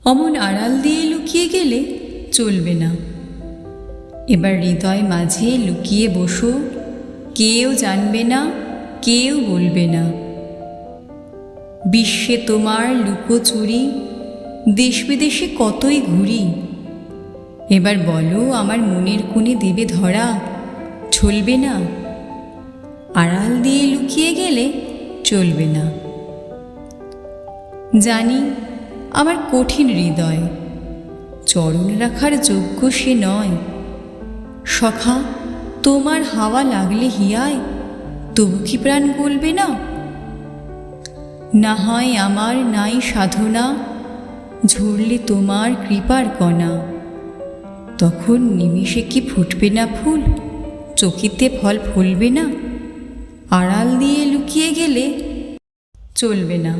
অমন আড়াল দিয়ে লুকিয়ে গেলে চলবে না। এবার হৃদয় মাঝে লুকিয়ে বসো, কেউ জানবে না, কেউ বলবে না। বিশ্বে তোমার লুকোচুরি, দেশ বিদেশে কতই ঘুরি। এবার বলো আমার মনের কোণে দেবে ধরা, চলবে না। আড়াল দিয়ে লুকিয়ে গেলে চলবে না। জানি আমার কঠিন হৃদয়, চরণ রাখার যোগ্য সে নয়। সখা তোমার হাওয়া লাগলে হিয়ায়, তবু কি প্রাণ গলবে না? না হয় আমার নাই সাধনা, ঝরলে তোমার কৃপার কণা। তখন নিমিষে কি ফুটবে না ফুল, চকিতে ফল ফলবে না? আড়াল দিয়ে লুকিয়ে গেলে চলবে না।